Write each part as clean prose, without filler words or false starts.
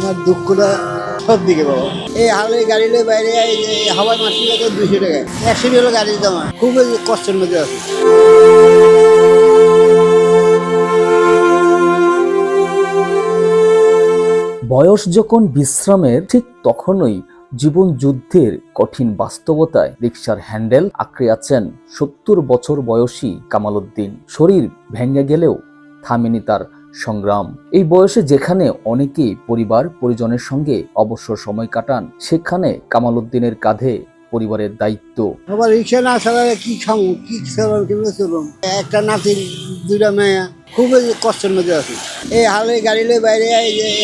আমার দুঃখটা সব দিকে বাবা। এই হালে গাড়ি লয়ে বাইরে হাওয়ায় মাসি লাগে 200 টাকা, 100 হলো গাড়ির দাম। খুবই কষ্টের মধ্যে আছে। বয়স যখন বিশ্রামের, ঠিক তখনই জীবন যুদ্ধের কঠিন বাস্তবতায় রিকশার হ্যান্ডেল আঁকড়ে আছেন 70 বছর বয়সী কামাল উদ্দিন। শরীর ভেঙে গেলেও থামেনি তার সংগ্রাম। এই বয়সে যেখানে অনেকেই পরিবার পরিজনের সঙ্গে অবসর সময় কাটান, সেখানে কামাল উদ্দিনের কাঁধে পরিবারের দায়িত্ব। আবার রিক্সা না চালালে কি খাবো, কি চালাবো, কেমন চলুন। একটা নাতির 2টা মেয়ে, খুবই কষ্টের মধ্যে আছে। এই হালে গাড়ি লয়ে বাইরে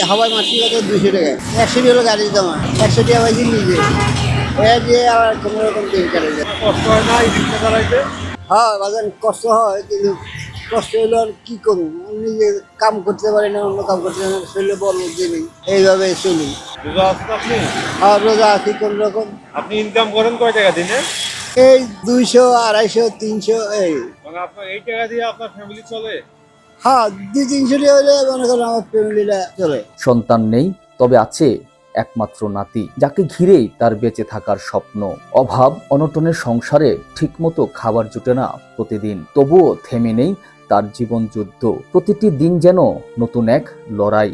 হাওয়ায় মাসি লাগে 200 টাকা, 100 হলো গাড়ির দাম। 100 টাকা পাইছি নিজে, এ দিয়ে আর কোনো রকম দিন কাটে যায়। কষ্ট হয় না এই রিক্সা চালাইতে? হ্যাঁ বাজার কষ্ট হয়, কিন্তু কষ্ট হইলে আর কি করবো। নিজে কাম করতে পারি না, অন্য কাম করতে পারি না, শরীরে বল বুদ্ধি নেই, এইভাবে চলি। রোজা আছেন আপনি? আর রোজা আছি কোন রকম। আপনি ইনকাম করেন কয় টাকা দিনে? এই 200, 250, 300 এই। মানে আপনার এই টাকা দিয়ে আপনার ফ্যামিলি চলে? হ্যাঁ 200-300 টাকা হলে মনে করেন আমার ফ্যামিলিটা চলে। সন্তান নেই, তবে আছে একমাত্র নাতি, যাকে ঘিরেই তার বেঁচে থাকার স্বপ্ন। অভাব অনটনের সংসারে ঠিকমতো খাবার জুটে না প্রতিদিন, তবুও থেমে নেই তার জীবন যুদ্ধ। প্রতিটি দিন যেন নতুন এক লড়াই।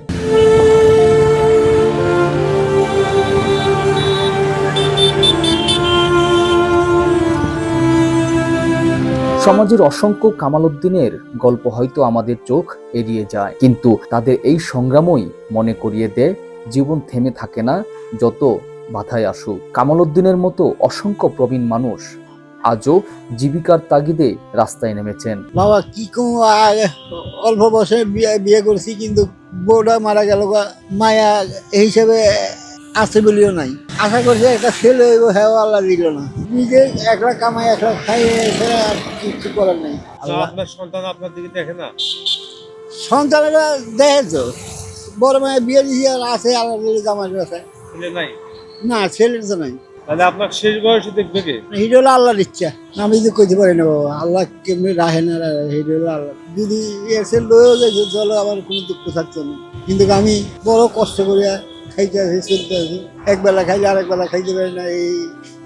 সমাজের অসংখ্য কামাল উদ্দিনের গল্প হয়তো আমাদের চোখ এড়িয়ে যায়, কিন্তু তাদের এই সংগ্রামই মনে করিয়ে দেয় জীবন থেমে থাকে না যত বাধায় আসুক। কামাল উদ্দিনের মতো অসংখ্য প্রবীণ মানুষ আজও জীবিকার তাগিদে রাস্তায় নেমেছেন। বাবা কি কম, অল্প বয়সে বিয়ে করছি, কিন্তু বউটা মারা গেল। মায়া এই হিসাবে আছে বলিও নাই। আশা করছি একটা ছেলে হইব, হ্যাঁ আল্লাহ দিল না। নিজে একলা কামাই একলা খাই, এছাড়া আর কিছু করার নেই। আপনার সন্তান আপনার দিকে দেখে না? সন্তানেরা দেখে তো, বড় মায়ের বিয়ে দিয়েছি, আর আছে আল্লাহ দিলে জামাই আছে। ছেলে নাই? না ছেলের তো নাই। তাহলে আপনার শেষ বয়সে দেখবে কে? হিরো হলো আল্লাহর ইচ্ছা, আমি যদি কইতে পারি না বাবা। আল্লাহ কেমনি রাহে না, হিরো হলো আল্লাহ। যদি এসে লয়েও যায় চলো, আমার কোনো দুঃখ থাকতো না। কিন্তু আমি বড় কষ্ট করিয়া খাইতে আছি, চলতে আছি। একবেলা খাইলে আরেক বেলা খাইতে পারি না,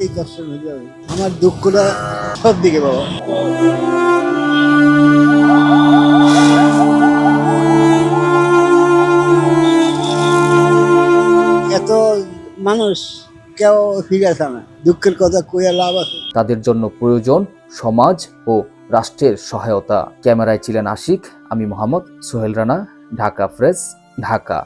এই কষ্টের মধ্যে আমি। আমার দুঃখটা সব দিকে বাবা। এত মানুষ কেউ ফিরে আসে না, দুঃখের কথা কইয়া লাভ আছে। তাদের জন্য প্রয়োজন সমাজ ও রাষ্ট্রের সহায়তা। ক্যামেরায় ছিলেন আশিক, আমি মোহাম্মদ সোহেল রানা, ঢাকা প্রেস, ঢাকা।